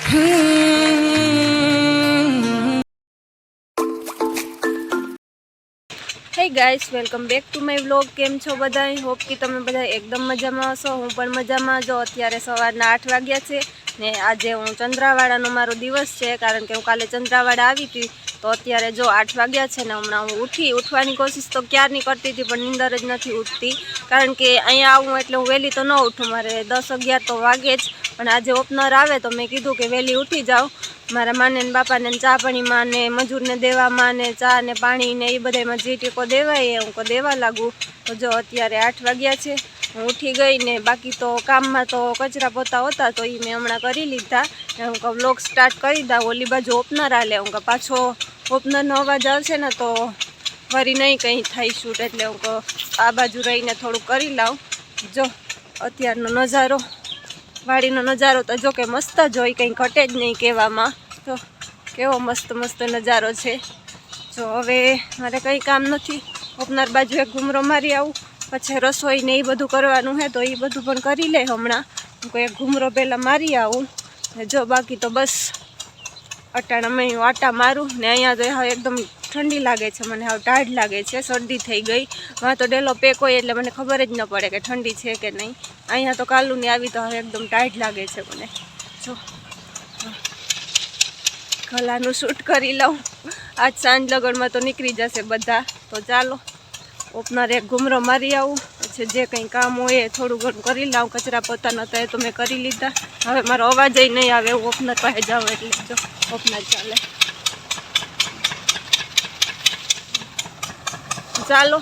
Hey guys, welcome back to my vlog. केम छो बधाई? होप कि તમે બધા એકદમ મજામાં હશો। હું પણ મજામાં। જો અત્યારે સવારના 8 વાગ્યા છે ને આજે હું ચંદ્રાવાડાનો મારો દિવસ છે, કારણ કે હું કાલે ચંદ્રાવાડા આવી હતી। તો અત્યારે જો 8 વાગ્યા છે ને હમણાં હું ઉઠવાની કોશિશ તો ક્યારની કરતી હતી, પણ નીંદર જ નથી ઉઠતી। કારણ કે અહીંયા આવું એટલે હું વહેલી તો ન ઉઠું, મારે 10-11 તો વાગે જ। પણ આજે ઓપનર આવે તો મેં કીધું કે વહેલી ઉઠી જાઉં, મારા માને ને બાપાને ચા પાણીમાં ને મજૂરને દેવામાં ને ચા ને પાણી ને એ બધામાં જે ટેકો દેવાય હું દેવા લાગું। તો જો અત્યારે 8 વાગ્યા છે, હું ઉઠી ગઈ ને બાકી તો કામમાં તો કચરા પોતા હતા તો એ મેં હમણાં કરી લીધા। હું કહું વ્લોગ સ્ટાર્ટ કરી દઉં, ઓલી બાજુ ઓપનર હાલે, હું કહું પાછો ઓપનરનો અવાજ આવશે ને તો ફરી નહીં કંઈ થાય શૂટ, એટલે હું કહું આ બાજુ રહીને થોડું કરી લઉં। જો અત્યારનો નજારો, વાડીનો નજારો તો જો કે મસ્ત જ હોય, કંઈ ઘટે જ નહીં કહેવામાં। તો કેવો મસ્ત મસ્ત નજારો છે। જો હવે મારે કંઈ કામ નથી, ઓપનર બાજુ એક ઘૂમરો મારી આવું, પછી રસોઈ ને એ બધું કરવાનું છે તો એ બધું પણ કરી લે હમણાં। હું કોઈ એક ઘૂમરો પહેલાં મારી આવું ને જો બાકી તો બસ અટાણામાં હું આટા મારું ને અહીંયા તો હવે એકદમ ઠંડી લાગે છે, મને હવે ટાઢ લાગે છે, શરદી થઈ ગઈ। વાં તો ડેલો પેક હોય એટલે મને ખબર જ ન પડે કે ઠંડી છે કે નહીં। અહીંયા તો કાલુની આવી તો હવે એકદમ ટાઢ લાગે છે મને। જો ગલાનું શૂટ કરી લઉં, આજ સાંજ લગનમાં તો નીકળી જશે બધા। તો ચાલો ઓપનર એક ઘૂમરો મારી આવું, પછી જે કંઈ કામ હોય એ થોડું ઘણું કરી લઉં। કચરા પોતા નહોતા એ તો મેં કરી લીધા, હવે મારો અવાજ નહીં આવે એવું ઓપનર પાસે જાઉં એટલે જો ઓપનર ચાલે। ચાલો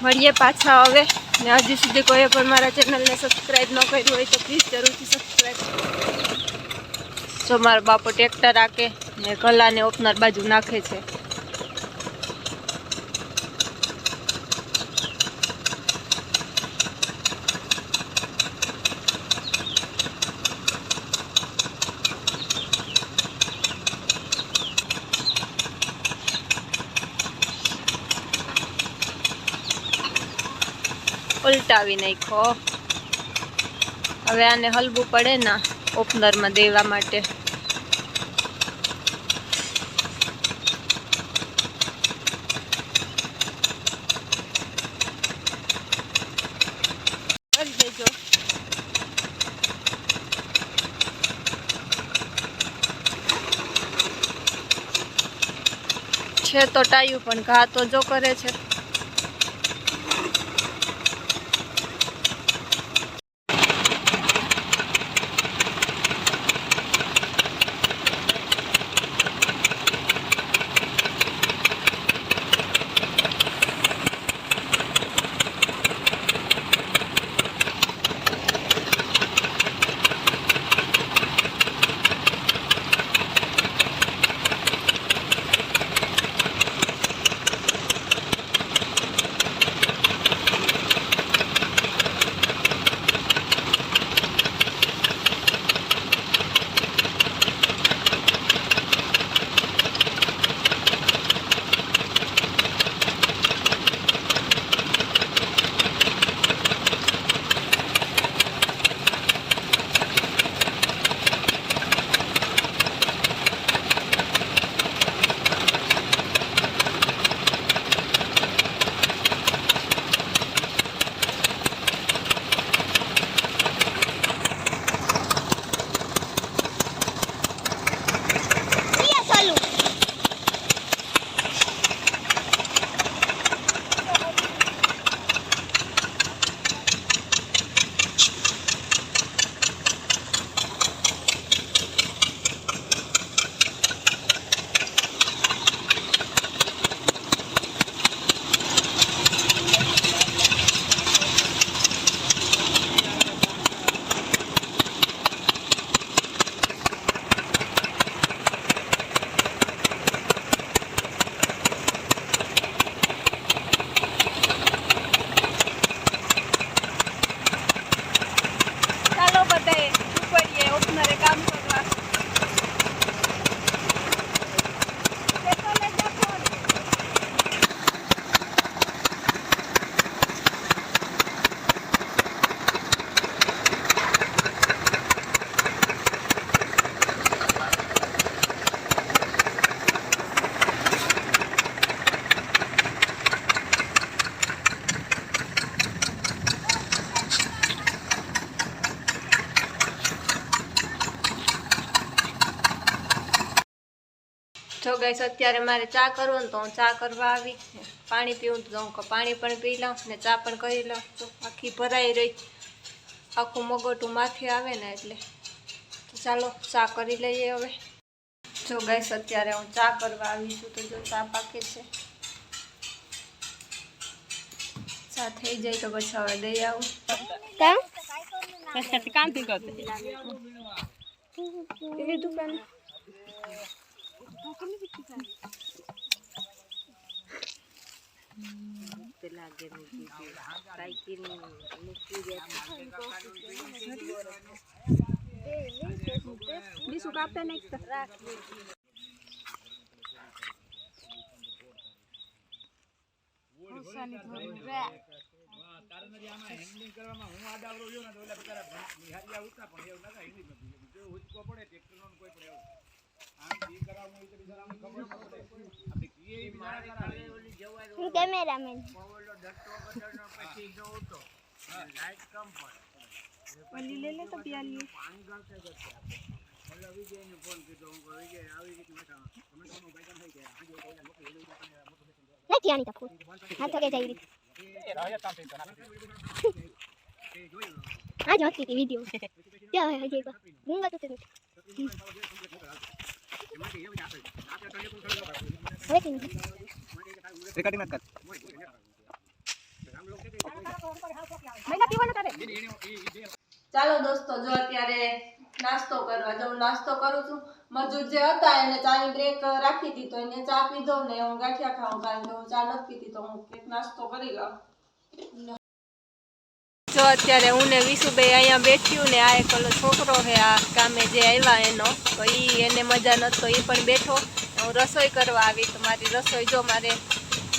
મળીએ પાછા હવે, ને હજી સુધી કોઈએ પણ મારા ચેનલને સબસ્ક્રાઈબ ન કર્યું હોય તો પ્લીઝ જરૂરથી સબસ્ક્રાઈબ। જો મારો બાપો ટ્રેક્ટર રાખે ને ગલાને ઓપનર બાજુ નાખે છે। ઉલટાવી નાખો, હવે આને હલવું પડે ને ઓપનરમાં દેવા માટે। કરી દેજો। છે તો ટાયું પણ ઘા તો જો કરે છે। જો ગાઈસ અત્યારે મારે ચા કરવો ને તો હું ચા કરવા આવી, પાણી પીવું તો હું પાણી પણ પી લઉં ને ચા પણ કરી લઉં. તો આખી ભરાઈ રહી, આખું મગોટું માથે આવે ને એટલે ચાલો ચા કરી લઈએ હવે. જો ગાઈસ અત્યારે હું ચા કરવા આવી છું, તો જો ચા પાકે છે. ચા થઈ જાય તો પછી હવે દઈ આવું. દુકાન બીજું કાપતા નહીં. કેમેરામેન ले ले तो पिया लिए નથી આની તકો હાથ કે જાય આજ હોતી હતી વિડિયો ક્યાં હે હજી ગુંગા તો તે रिकॉर्डिंग मत कर ચાલો દોસ્તો, જો અત્યારે નાસ્તો કરવા જાઉં. નાસ્તો કરું છું. મજૂર જે હતા એને ચાની બ્રેક રાખી હતી, તો એને ચા પીધો ને હું ગાંઠિયા ખાઉં, કારણ કે હું ચા નથી પીતી, તો હું એક નાસ્તો કરી લઉં. જો અત્યારે હું ને વિશુભાઈ અહીંયા બેઠ્યું ને આ એક ઓલો છોકરો છે આ કામે જે આવ્યા એનો, તો એને મજા નતો, એ પણ બેઠો. હું રસોઈ કરવા આવી, તો મારી રસોઈ જો મારે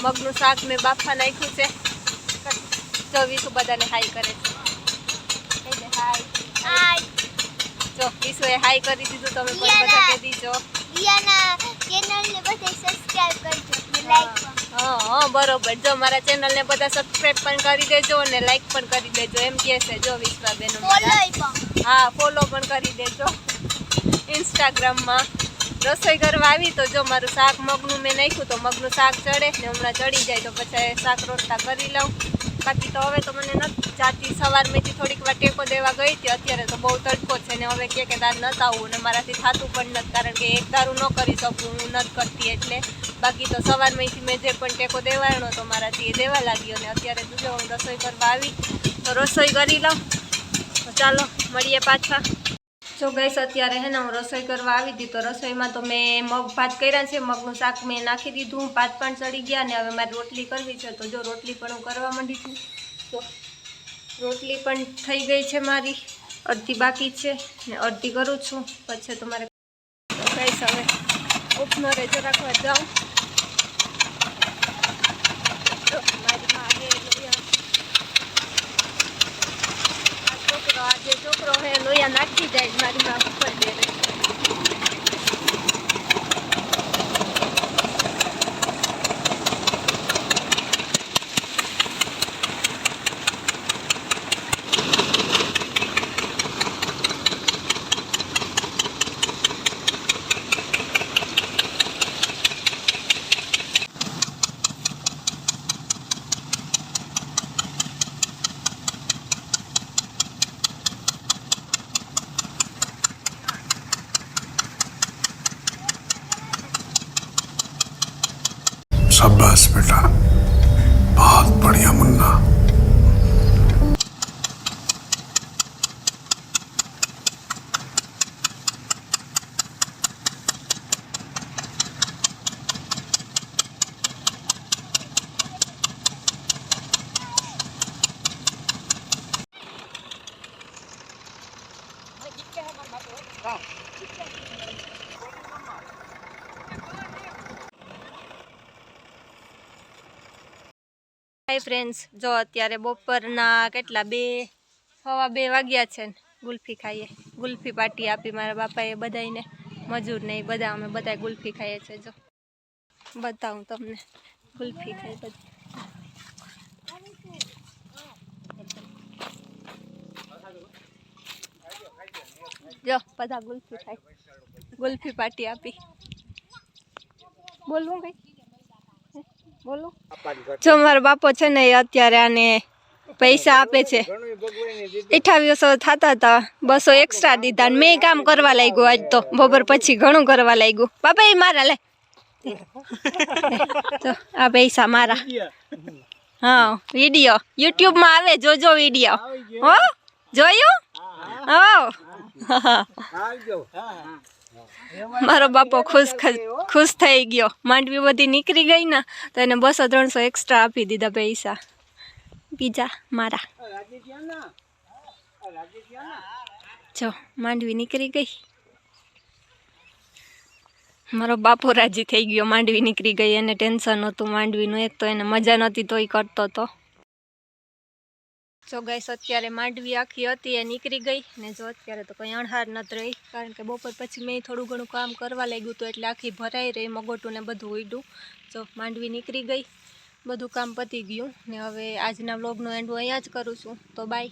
મગનું શાક મેં બાફા નાખ્યું છે. જો વિશુ બધાને હાઈ કરે છે. હાય હાય જો વિશુએ હાઈ કરી દીધું, તમે પણ બધા કહી દીજો. રિયાના ચેનલને બધા સબસ્ક્રાઇબ કરજો ને લાઈક હા બરોબર. જો મારા ચેનલને બધા સબસ્ક્રાઇબ પણ કરી દેજો અને લાઈક પણ કરી દેજો, એમ કહે છે જો વિશ્વાબેન. હા ફોલો પણ કરી દેજો ઇન્સ્ટાગ્રામમાં. રસોઈ કરવા આવી તો જો મારું શાક મગનું મેં નાખ્યું, તો મગનું શાક ચડે ને હમણાં ચડી જાય તો પછી શાક રોટલા કરી લઉં. બાકી તો હવે તો મને નથી જાતી. સવારમાંથી થોડીક વાર ટેકો દેવા ગઈ હતી, અત્યારે તો બહુ તડકો છે ને હવે કે તાર નથી આવવું ને મારાથી થતું પણ નથી, કારણ કે એક દારૂ ન કરી શકું, હું નથી કરતી એટલે. બાકી તો સવારમાંથી મેં જે પણ ટેકો દેવાનો તો મારાથી એ દેવા લાગ્યો ને અત્યારે તો જો હું રસોઈ કરવા આવી, તો રસોઈ કરી લઉં. તો ચાલો મળીએ પાછા. જો ગઈશ અત્યારે હે ને હું રસોઈ કરવા આવી હતી, તો રસોઈમાં તો મેં મગ ભાત કર્યા છે, મગનું શાક મેં નાખી દીધું, ભાત પણ ચડી ગયા ને હવે મારે રોટલી કરવી છે. તો જો રોટલી પણ હું કરવા માંડી છું. તો રોટલી પણ થઈ ગઈ છે મારી, અડધી બાકી છે ને અડધી કરું છું. પછી તો મારે ગઈશ હવે ઉપનરે જો રાખવા જાઉં. મારી માગે આજે છોકરો હે લોયા નાખી જાય મારી માં ઉપર દે. शाबाश बेटा, बहुत बढ़िया मुन्ना. હાય ફ્રેન્ડ્સ, જો અત્યારે બપોરના કેટલા 2:15 વાગ્યા છે ને ગુલ્ફી ખાઈએ. ગુલ્ફી પાર્ટી આપી મારા બાપાએ બધાને, મજૂર ને બધા, અમે બધા ગુલ્ફી ખાઈએ છીએ. જો બતાવું તમને, ગુલ્ફી ખાઈ બધી. જો બધા ગુલ્ફી ખાય, ગુલ્ફી પાર્ટી આપી. બોલવું કઈ બોલું જો મારો બાપો છે ને એ અત્યારે આને પૈસા આપે છે 2800 થતા હતા 200 એક્સ્ટ્રા દીધા અને મેં કામ કરવા લાગ્યું આજ તો બપોર પછી ઘણું કરવા લાગ્યું બાપા એ મારા લે તો આ પૈસા મારા હા વિડીયો YouTube માં આવે જોજો વિડીયો હો જોયું મારો બાપો ખુશ થઈ ગયો માંડવી બધી નીકળી ગઈ ને તો એને 200-300 એક્સ્ટ્રા આપી દીધા પૈસા બીજા મારા જો માંડવી નીકળી ગઈ મારો બાપો રાજી થઈ ગયો માંડવી નીકળી ગઈ એને ટેન્શન હતું માંડવીનું એક તો એને મજા નહોતી તોય કરતો હતો જો ગાઈસ અત્યારે માંડવી આખી હતી એ નીકળી ગઈ ને જો અત્યારે તો કંઈ અણહાર નથી રહી કારણ કે બપોર પછી મેં થોડું ઘણું કામ કરવા લાગ્યું હતું એટલે આખી ભરાઈ રહી મગોટું ને બધું ઉડ્યું જો માંડવી નીકળી ગઈ બધું કામ પતી ગયું ને હવે આજના વ્લોગનો એન્ડ હું અહીંયા જ કરું છું તો બાય